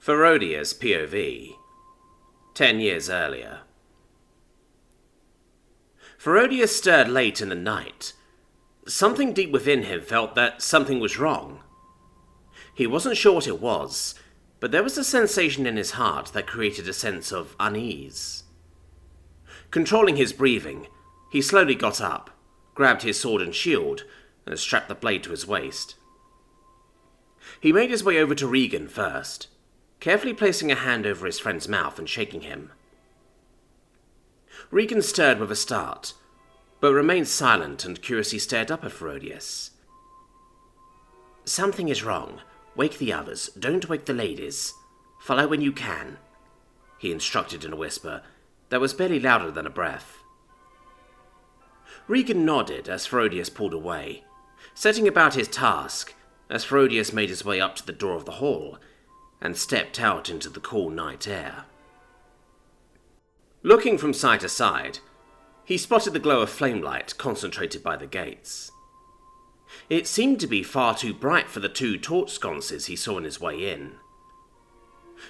Ferodia's POV, 10 years earlier. Ferodia stirred late in the night. Something deep within him felt that something was wrong. He wasn't sure what it was, but there was a sensation in his heart that created a sense of unease. Controlling his breathing, he slowly got up, grabbed his sword and shield, and strapped the blade to his waist. He made his way over to Regan first, carefully placing a hand over his friend's mouth and shaking him. Regan stirred with a start, but remained silent and curiously stared up at Ferodius. "Something is wrong. Wake the others. Don't wake the ladies. Follow when you can," he instructed in a whisper that was barely louder than a breath. Regan nodded as Ferodius pulled away, setting about his task as Ferodius made his way up to the door of the hall and stepped out into the cool night air. Looking from side to side, he spotted the glow of flamelight concentrated by the gates. It seemed to be far too bright for the 2 torch sconces he saw on his way in.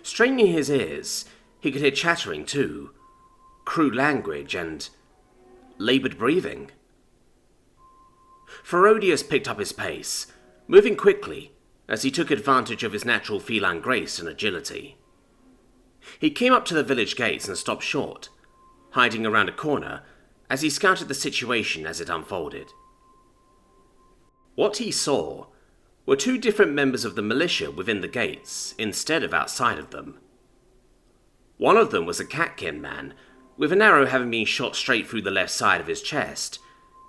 Straining his ears, he could hear chattering too, crude language and laboured breathing. Ferodius picked up his pace, moving quickly as he took advantage of his natural feline grace and agility. He came up to the village gates and stopped short, hiding around a corner as he scouted the situation as it unfolded. What he saw were 2 different members of the militia within the gates instead of outside of them. One of them was a catkin man, with an arrow having been shot straight through the left side of his chest,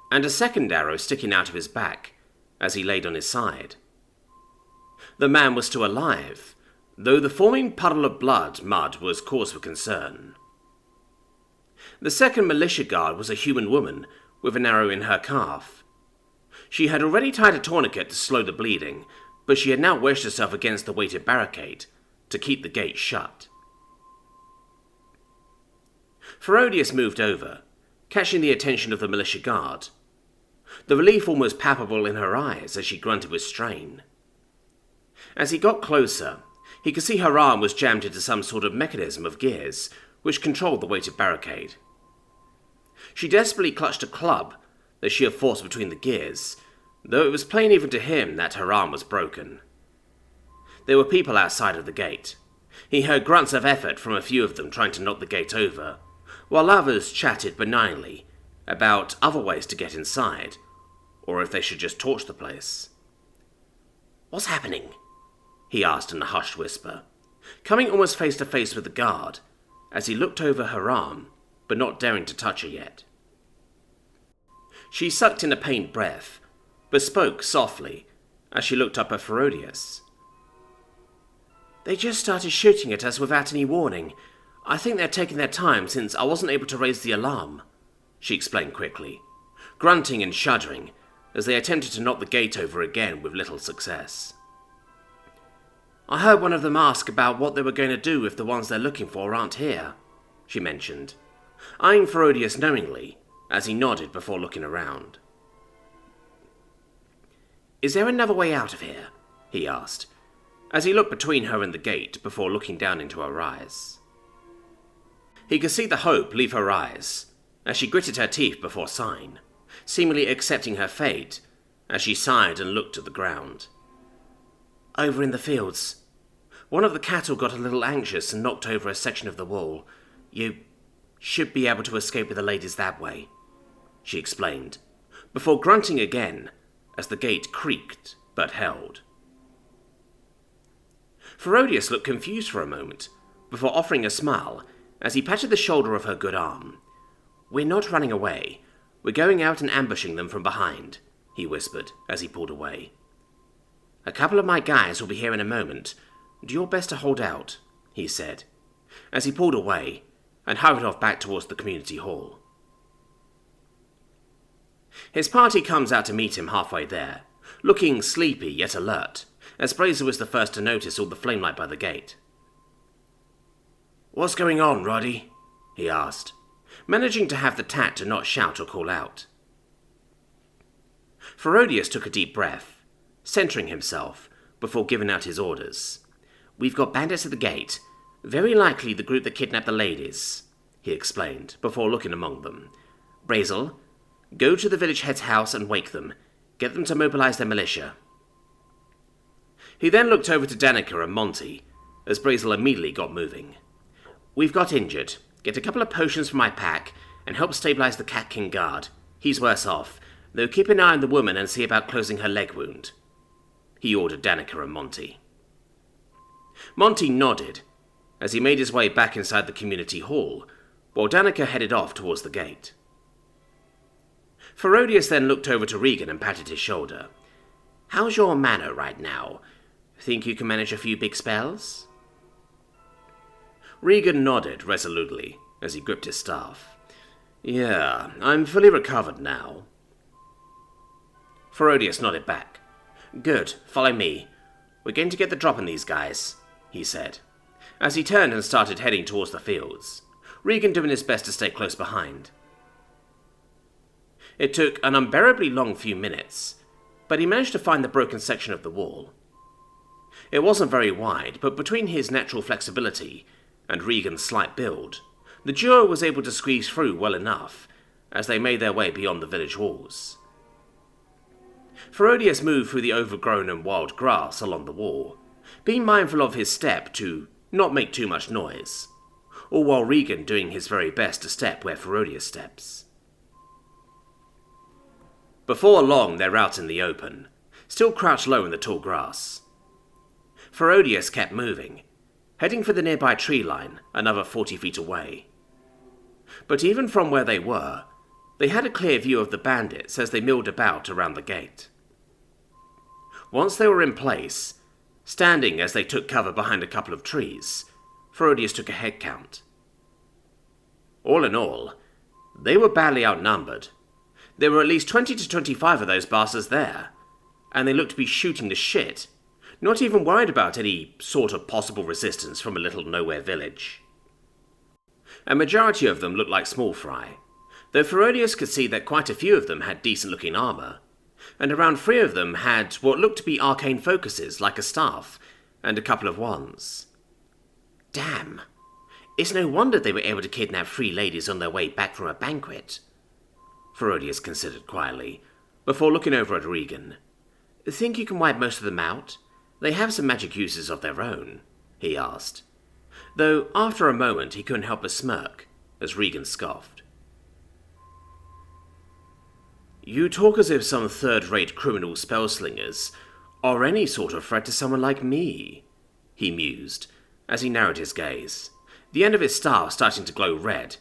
and a second arrow sticking out of his back as he laid on his side. The man was still alive, though the forming puddle of mud was cause for concern. The second militia guard was a human woman with an arrow in her calf. She had already tied a tourniquet to slow the bleeding, but she had now wedged herself against the weighted barricade to keep the gate shut. Ferodius moved over, catching the attention of the militia guard, the relief almost palpable in her eyes as she grunted with strain. As he got closer, he could see her arm was jammed into some sort of mechanism of gears which controlled the weighted barricade. She desperately clutched a club that she had forced between the gears, though it was plain even to him that her arm was broken. There were people outside of the gate. He heard grunts of effort from a few of them trying to knock the gate over, while others chatted benignly about other ways to get inside, or if they should just torch the place. "What's happening?" he asked in a hushed whisper, coming almost face to face with the guard as he looked over her arm, but not daring to touch her yet. She sucked in a pained breath, but spoke softly as she looked up at Ferodius. "They just started shooting at us without any warning. I think they're taking their time since I wasn't able to raise the alarm," she explained quickly, grunting and shuddering as they attempted to knock the gate over again with little success. "I heard one of them ask about what they were going to do if the ones they're looking for aren't here," she mentioned, eyeing Ferodius knowingly as he nodded before looking around. "Is there another way out of here?" he asked, as he looked between her and the gate before looking down into her eyes. He could see the hope leave her eyes as she gritted her teeth before sighing, seemingly accepting her fate as she sighed and looked at the ground. "Over in the fields. One of the cattle got a little anxious and knocked over a section of the wall. You should be able to escape with the ladies that way," she explained, before grunting again as the gate creaked but held. Ferodius looked confused for a moment, before offering a smile as he patted the shoulder of her good arm. "We're not running away. We're going out and ambushing them from behind," he whispered as he pulled away. "A couple of my guys will be here in a moment. Do your best to hold out," he said, as he pulled away and hurried off back towards the community hall. His party comes out to meet him halfway there, looking sleepy yet alert, as Brazier was the first to notice all the flamelight by the gate. "What's going on, Roddy?" he asked, managing to have the tact to not shout or call out. Ferodius took a deep breath, centering himself before giving out his orders. We've got bandits at the gate. Very likely the group that kidnapped the ladies, he explained, before looking among them. Brazel, go to the village head's house and wake them. Get them to mobilize their militia. He then looked over to Danica and Monty, as Brazel immediately got moving. We've got injured. Get a couple of potions from my pack and help stabilize the Cat King guard. He's worse off, though keep an eye on the woman and see about closing her leg wound. He ordered Danica and Monty. Monty nodded as he made his way back inside the community hall, while Danica headed off towards the gate. Ferodius then looked over to Regan and patted his shoulder. How's your mana right now? Think you can manage a few big spells? Regan nodded resolutely as he gripped his staff. Yeah, I'm fully recovered now. Ferodius nodded back. Good, follow me. We're going to get the drop on these guys, he said, as he turned and started heading towards the fields, Regan doing his best to stay close behind. It took an unbearably long few minutes, but he managed to find the broken section of the wall. It wasn't very wide, but between his natural flexibility and Regan's slight build, the duo was able to squeeze through well enough as they made their way beyond the village walls. Ferodius moved through the overgrown and wild grass along the wall, being mindful of his step to not make too much noise, all while Regan doing his very best to step where Ferodius steps. Before long, they're out in the open, still crouched low in the tall grass. Ferodius kept moving, heading for the nearby tree line, another 40 feet away. But even from where they were, they had a clear view of the bandits as they milled about around the gate. Once they were in place, standing as they took cover behind a couple of trees, Ferodius took a head count. All in all, they were badly outnumbered. There were at least 20 to 25 of those bastards there, and they looked to be shooting the shit, not even worried about any sort of possible resistance from a little nowhere village. A majority of them looked like small fry, though Ferodius could see that quite a few of them had decent-looking armor, and around 3 of them had what looked to be arcane focuses like a staff and a couple of wands. Damn, it's no wonder they were able to kidnap 3 ladies on their way back from a banquet, Ferodius considered quietly, before looking over at Regan. Think you can wipe most of them out? They have some magic uses of their own, he asked, though after a moment he couldn't help but smirk as Regan scoffed. You talk as if some third-rate criminal spellslingers are any sort of threat to someone like me, he mused, as he narrowed his gaze, the end of his staff starting to glow red,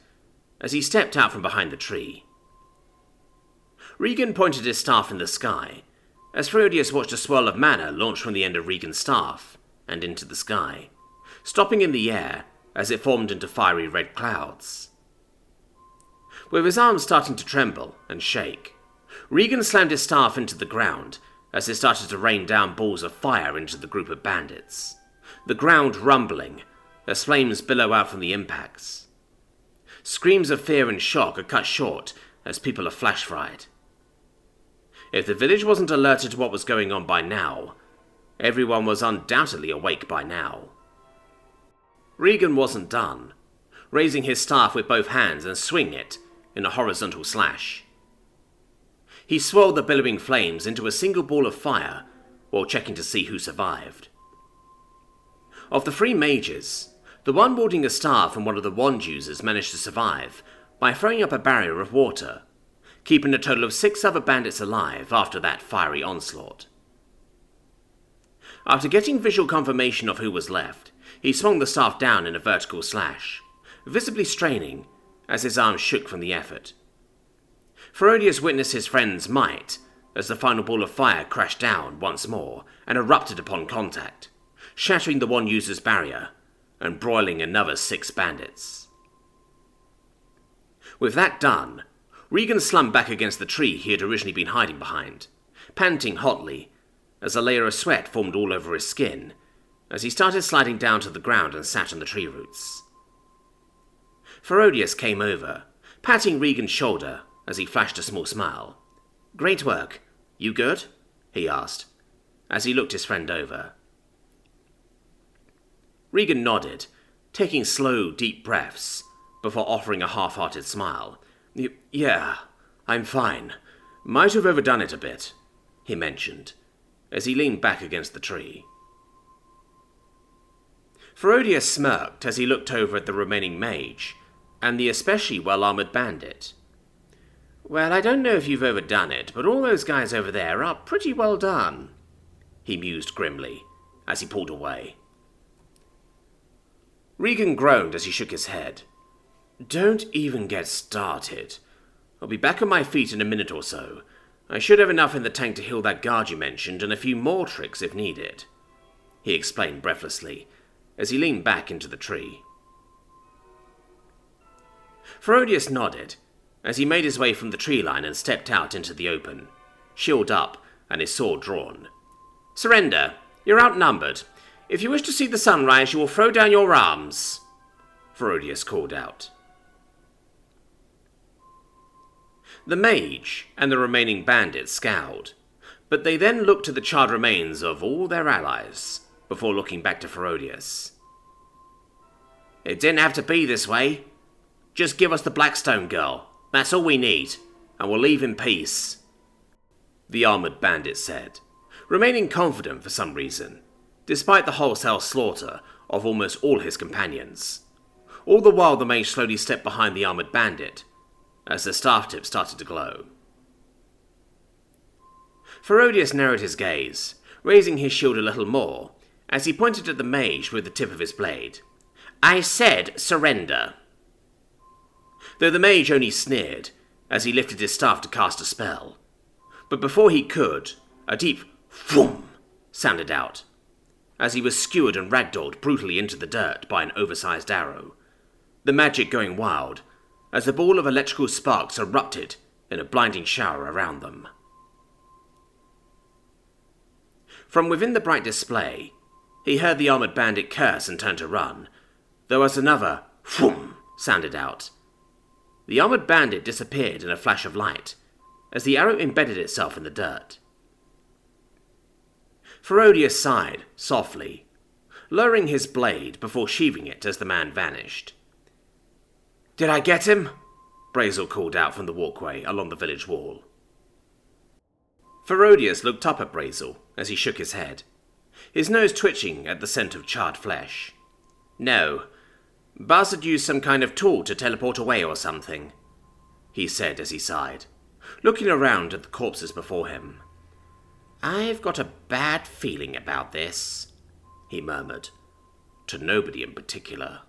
as he stepped out from behind the tree. Regan pointed his staff in the sky, as Ferodius watched a swirl of mana launch from the end of Regan's staff and into the sky, stopping in the air as it formed into fiery red clouds. With his arms starting to tremble and shake, Regan slammed his staff into the ground as it started to rain down balls of fire into the group of bandits, the ground rumbling as flames billow out from the impacts. Screams of fear and shock are cut short as people are flash-fried. If the village wasn't alerted to what was going on by now, everyone was undoubtedly awake by now. Regan wasn't done, raising his staff with both hands and swinging it in a horizontal slash. He swirled the billowing flames into a single ball of fire while checking to see who survived. Of the 3 mages, the one wielding a staff and one of the wand users managed to survive by throwing up a barrier of water, keeping a total of 6 other bandits alive after that fiery onslaught. After getting visual confirmation of who was left, he swung the staff down in a vertical slash, visibly straining as his arms shook from the effort. Ferodius witnessed his friend's might as the final ball of fire crashed down once more and erupted upon contact, shattering the one user's barrier and broiling another 6 bandits. With that done, Regan slumped back against the tree he had originally been hiding behind, panting hotly as a layer of sweat formed all over his skin as he started sliding down to the ground and sat on the tree roots. Ferodius came over, patting Regan's shoulder as he flashed a small smile. Great work. You good? He asked, as he looked his friend over. Regan nodded, taking slow, deep breaths, before offering a half-hearted smile. Yeah, I'm fine. Might have overdone it a bit, he mentioned, as he leaned back against the tree. Ferodius smirked as he looked over at the remaining mage, and the especially well-armored bandit. Well, I don't know if you've overdone it, but all those guys over there are pretty well done, he mused grimly, as he pulled away. Regan groaned as he shook his head. Don't even get started. I'll be back on my feet in a minute or so. I should have enough in the tank to heal that guard you mentioned, and a few more tricks if needed, he explained breathlessly, as he leaned back into the tree. Ferodius nodded, as he made his way from the tree line and stepped out into the open, shield up and his sword drawn. Surrender. You're outnumbered. If you wish to see the sunrise, you will throw down your arms, Ferodius called out. The mage and the remaining bandits scowled, but they then looked to the charred remains of all their allies, before looking back to Ferodius. It didn't have to be this way. Just give us the Blackstone girl. That's all we need, and we'll leave in peace, the armoured bandit said, remaining confident for some reason, despite the wholesale slaughter of almost all his companions. All the while the mage slowly stepped behind the armoured bandit, as the staff tip started to glow. Ferodius narrowed his gaze, raising his shield a little more, as he pointed at the mage with the tip of his blade. I said surrender. Though the mage only sneered, as he lifted his staff to cast a spell. But before he could, a deep "thwum" sounded out, as he was skewered and ragdolled brutally into the dirt by an oversized arrow, the magic going wild, as a ball of electrical sparks erupted in a blinding shower around them. From within the bright display, he heard the armoured bandit curse and turn to run, though as another "thwum" sounded out, the armoured bandit disappeared in a flash of light, as the arrow embedded itself in the dirt. Ferodius sighed softly, lowering his blade before sheathing it as the man vanished. Did I get him? Brazel called out from the walkway along the village wall. Ferodius looked up at Brazel as he shook his head, his nose twitching at the scent of charred flesh. No, Buzz had used some kind of tool to teleport away or something, he said as he sighed, looking around at the corpses before him. I've got a bad feeling about this, he murmured, to nobody in particular.